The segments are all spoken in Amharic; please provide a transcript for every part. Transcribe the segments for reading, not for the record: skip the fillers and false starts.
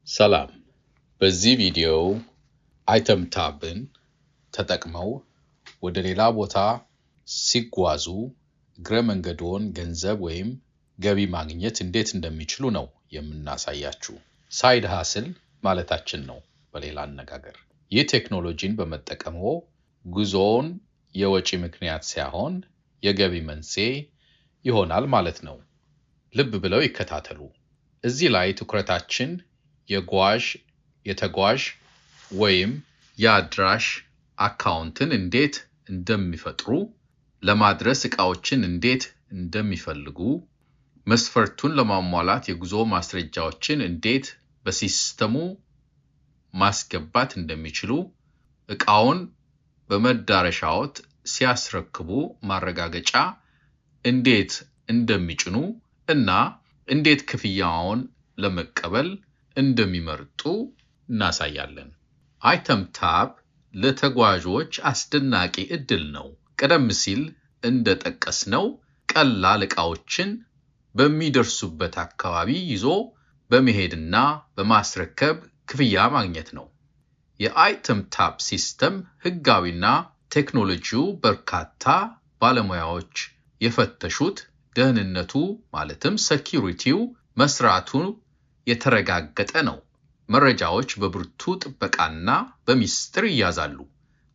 ሰላም በዚህ ቪዲዮ አይተም ታብን ተጠቅመው ወደ ሌላ ቦታ ሲጓዙ እግረ መንገዶን ገንዘብ ወይም ገቢ ማግኘት እንዴት እንደሚችሉ ነው የምናሳያችሁ። ሳይድ ሃስል ማለታችን ነው በሌላ አነጋገር። ይህ ቴክኖሎጂን በመጠቀም ጉዞውን የወጪ ምክንያት ሳይሆን የገቢ መንስኤ ይሆናል ማለት ነው። ልብ ብለው ይከታተሉ። እዚህ ላይ ትኩረታችን የተጓዥ ወይም የአድራሽ አካውንትን እንዴት እንደሚፈጥሩ፣ ለማድረስ ዕቃዎችን እንዴት እንደሚፈልጉ፣ መስፈርቱን ለማሟላት የጉዞ ማስረጃዎችን እንዴት በሲስተሙ ማስገባት እንደሚችሉ፣ ዕቃውን በመዳረሻዎት ሲያስረክቡ ማረጋገጫ እንዴት እንደሚጭኑ እና እንዴት ክፍያውን ለመቀበል እንደሚመርጡ እናሳያለን። አይተም ታብ ለተጓዦች አስደናቂ እድል ነው። ቀደም ሲል እንደጠቀስነው ቀላል ዕቃዎችን በሚደርሱበት አካባቢ ይዞ በመሄድና በማስረከብ ክፍያ ማግኘት ነው። የአይተም ታብ ሲስተም ህጋዊና ቴክኖሎጂው በርካታ ባለሙያዎች የፈተሹት ደህንነቱ ማለትም ሴኩሪቲው መስራቱ የተረጋገጠ ነው። መረጃዎች በብርቱ ጥበቃና በሚስጥር ይያዛሉ።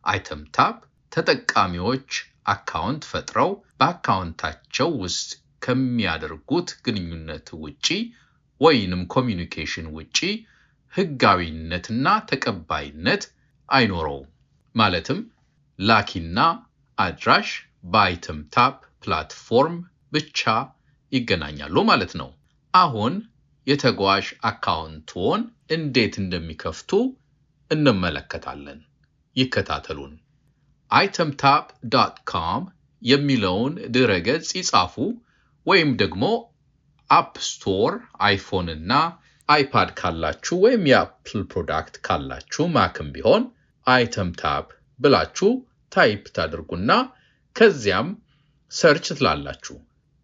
አይተም ታብ ተጠቃሚዎች አካውንት ፈጥረው በአካውንታቸው ውስጥ ከሚያደርጉት ግንኙነት ውጪ ወይንም ኮሚኒኬሽን ውጪ ህጋዊነትና ተቀባይነት አይኖረውም። ማለትም ላኪና አድራሽ በአይተም ታብ ፕላትፎርም ብቻ ይገናኛሉ ማለት ነው። አሁን የተጓዥ አካውንቶን እንዴት እንደሚከፍቱ እንመለከታለን። ይከታተሉን። itemtab.com የሚለውን ድረገጽ ይጻፉ ወይም ደግሞ አፕ ስቶር አይፎን እና አይፓድ ካላችሁ ወይም የአፕል ፕሮዳክት ካላችሁ ማክም ቢሆን itemtab ብላችሁ ታይፕ ታድርጉና ከዚያም ሰርች ትላላችሁ።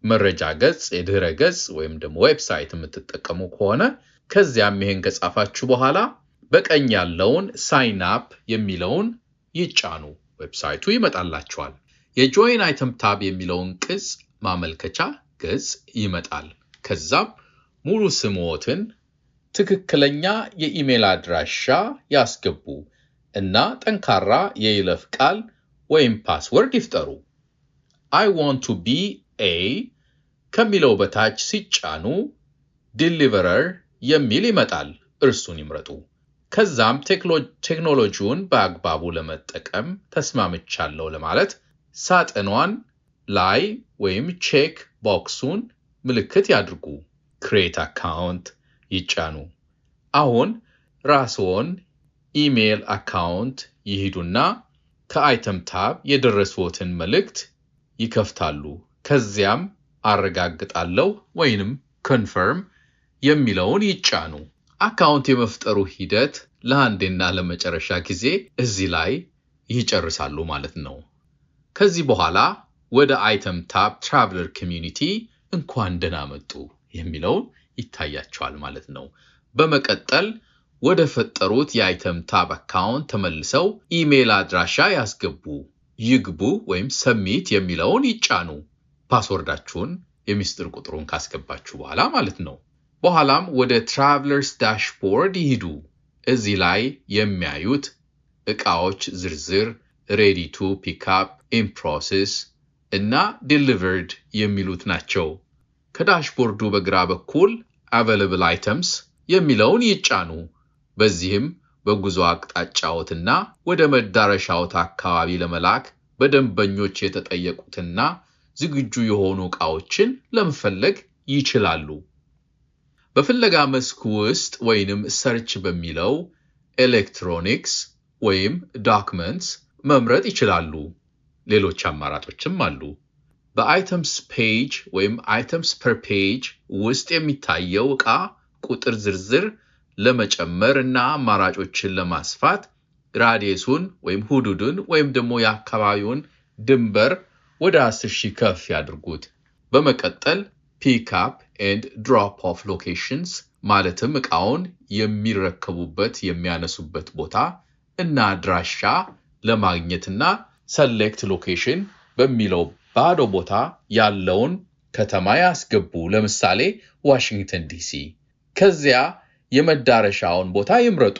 መረጃ ገጽ የድህረ ገጽ ወይም ደግሞ ዌብሳይት የምትጠቀሙ ከሆነ ከዚያም ይሄን ከጻፋችሁ በኋላ በቀኝ ያለውን ሳይን አፕ የሚለውን ይጫኑ። ዌብሳይቱ ይመጣላችኋል። የጆይን አይተም ታብ የሚለውን ቅጽ ማመልከቻ ገጽ ይመጣል። ከዛም ሙሉ ስምዎትን፣ ትክክለኛ የኢሜል አድራሻ ያስገቡ እና ጠንካራ የይለፍ ቃል ወይም ፓስወርድ ይፍጠሩ። I want to be a ከሚለው በታች ሲጫኑ ዲሊቨረር የሚል ይመጣል። እርሱን ይምረጡ። ከዛም ቴክኖሎጂውን በአግባቡ ለመጠቀም ተስማምቻለሁ ለማለት ሳጥኗን ላይ ወይም ቼክ ቦክሱን ምልክት ያድርጉ። ክሬት አካውንት ይጫኑ። አሁን ራስዎን ኢሜል አካውንት ይሂዱና ከአይተም ታብ የደረሱትን መልእክት ይከፍታሉ። ከዚያም አረጋግጣለሁ ወይንም ኮንፈርም የሚለውን ይጫኑ። አካውንት የመፍጠሩ ሂደት ለአንዴና ለመጨረሻ ጊዜ እዚህ ላይ ይጨርሳሉ ማለት ነው። ከዚህ በኋላ ወደ አይተም ታብ ትራቨለር ኮሚዩኒቲ እንኳን ደህና መጡ የሚለውን ይታያቸዋል ማለት ነው። በመቀጠል ወደ ፈጠሩት የአይተም ታብ አካውንት ተመልሰው ኢሜል አድራሻ ያስገቡ፣ ይግቡ ወይም ሰብሚት የሚለውን ይጫኑ። ፓስወርዳችሁን የሚስጥር ቁጥሩን ካስገባችሁ በኋላ ማለት ነው። በኋላም ወደ ትራቨለርስ ዳሽቦርድ ይሂዱ። እዚህ ላይ የሚያዩት ዕቃዎች ዝርዝር፣ ሬዲ ቱ ፒክ አፕ፣ ኢን ፕሮሰስ እና ዲሊቨርድ የሚሉት ናቸው። ከዳሽቦርዱ በግራ በኩል አቬለብል አይተምስ የሚለውን ይጫኑ። በዚህም በጉዞ አቅጣጫዎትና ወደ መዳረሻዎት አካባቢ ለመላክ በደንበኞች የተጠየቁትና ዝግጁ የሆኑ ዕቃዎችን ለመፈለግ ይችላሉ። በፍለጋ መስክ ውስጥ ወይንም ሰርች በሚለው ኤሌክትሮኒክስ ወይም ዶክመንትስ መምረጥ ይችላሉ። ሌሎች አማራጮችም አሉ። በአይተምስ ፔጅ ወይም አይተምስ ፐር ፔጅ ውስጥ የሚታየው ዕቃ ቁጥር ዝርዝር ለመጨመር እና አማራጮችን ለማስፋት ራዲየሱን ወይም ሁዱዱን ወይም ደግሞ የአካባቢውን ድንበር ወደ 10,000 ከፍ ያድርጉት። በመቀጠል pick up and drop off locations ማለትም ዕቃውን የሚረከቡበት የሚያነሱበት ቦታ እና አድራሻ ለማግኘትና select location በሚለው ባዶ ቦታ ያለውን ከተማ ያስገቡ። ለምሳሌ ዋሽንግተን ዲሲ። ከዚያ የመዳረሻውን ቦታ ይምረጡ።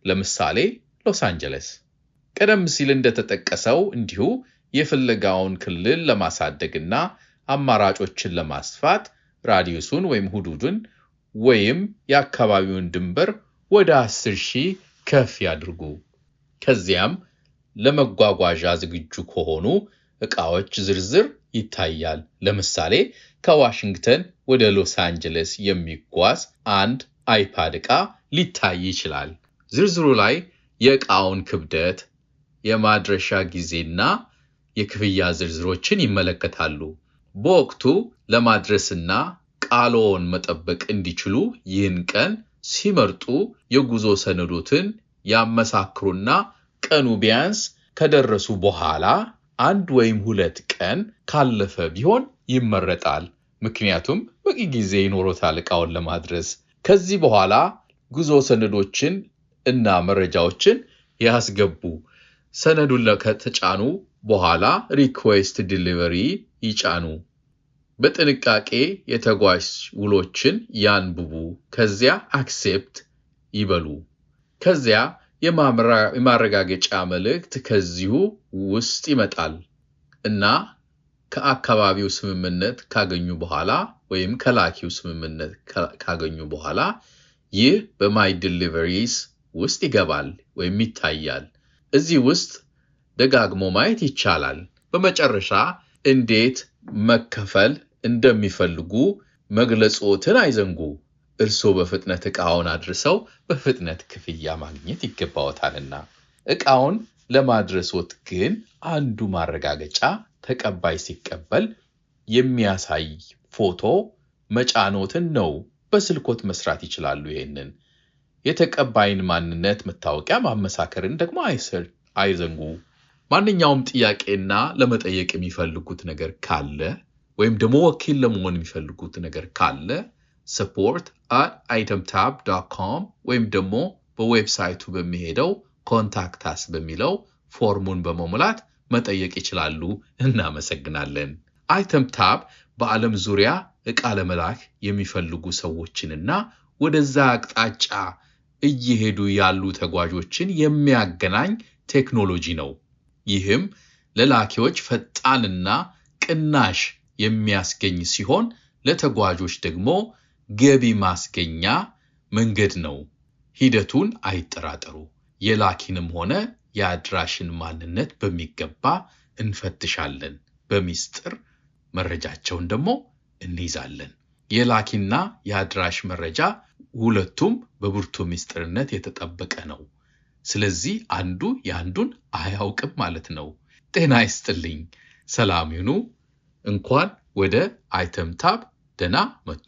ለምሳሌ ሎስ አንጀለስ። ቀደም ሲል እንደተጠቀሰው እንዲሁ የፍለጋውን ክልል ለማሳደግና አማራጮችን ለማስፋት ራዲየሱን ወይም ሁዱዱን ወይም የአካባቢውን ድንበር ወደ 10,000 ከፍ ያድርጉ። ከዚያም ለመጓጓዣ ዝግጁ ከሆኑ ዕቃዎች ዝርዝር ይታያል። ለምሳሌ ከዋሽንግተን ወደ ሎስ አንጀለስ የሚጓዝ አንድ አይፓድ ዕቃ ሊታይ ይችላል። ዝርዝሩ ላይ የዕቃውን ክብደት፣ የማድረሻ ጊዜና የክፍያ ዝርዝሮችን ይመለከታሉ። በወቅቱ ለማድረስና ቃልዎን መጠበቅ እንዲችሉ ይህን ቀን ሲመርጡ የጉዞ ሰነዶትን ያመሳክሩና ቀኑ ቢያንስ ከደረሱ በኋላ 1 ወይም 2 ቀን ካለፈ ቢሆን ይመረጣል። ምክንያቱም በቂ ጊዜ ይኖሮታል ዕቃውን ለማድረስ። ከዚህ በኋላ ጉዞ ሰነዶችን እና መረጃዎችን ያስገቡ። ሰነዱን ከተጫኑ በኋላ ሪኩዌስት ዲሊቨሪ ይጫኑ። በጥንቃቄ የተጓዥ ውሎችን ያንብቡ። ከዚያ አክሴፕት ይበሉ። ከዚያ የማረጋገጫ መልእክት ከዚሁ ውስጥ ይመጣል እና ከአካባቢው ስምምነት ካገኙ በኋላ ወይም ከላኪው ስምምነት ካገኙ በኋላ ይህ በማይ ዲሊቨሪስ ውስጥ ይገባል ወይም ይታያል። እዚህ ውስጥ ደጋግሞ ማየት ይቻላል። በመጨረሻ እንዴት መከፈል እንደሚፈልጉ መግለጾትን አይዘንጉ። እርስዎ በፍጥነት ዕቃውን አድርሰው በፍጥነት ክፍያ ማግኘት ይገባዎታልና። ዕቃውን ለማድረሶት ግን አንዱ ማረጋገጫ ተቀባይ ሲቀበል የሚያሳይ ፎቶ መጫኖትን ነው። በስልኮት መስራት ይችላሉ። ይሄንን የተቀባይን ማንነት መታወቂያ ማመሳከርን ደግሞ አይዘንጉ። ማንኛውም ጥያቄና ለመጠየቅ የሚፈልጉት ነገር ካለ ወይም ደግሞ ወኪል ለመሆን የሚፈልጉት ነገር ካለ support@itemtab.com ወይም ደግሞ በዌብሳይቱ በሚሄደው ኮንታክት አስ በሚለው ፎርሙን በመሙላት መጠየቅ ይችላሉ። እናመሰግናለን። አይተምታብ በዓለም ዙሪያ ዕቃ ለመላክ የሚፈልጉ ሰዎችንና ወደዛ አቅጣጫ እየሄዱ ያሉ ተጓዦችን የሚያገናኝ ቴክኖሎጂ ነው። ይህም ለላኪዎች ፈጣንና ቅናሽ የሚያስገኝ ሲሆን ለተጓዦች ደግሞ ገቢ ማስገኛ መንገድ ነው። ሂደቱን አይጠራጠሩ። የላኪንም ሆነ የአድራሽን ማንነት በሚገባ እንፈትሻለን። በሚስጥር መረጃቸውን ደግሞ እንይዛለን። የላኪና የአድራሽ መረጃ ሁለቱም በብርቱ ሚስጥርነት የተጠበቀ ነው። ስለዚህ አንዱ ያንዱን አያውቅም ማለት ነው። ጤና ይስጥልኝ። ሰላም ይሁኑ። እንኳን ወደ አይተምታብ ደህና መጡ።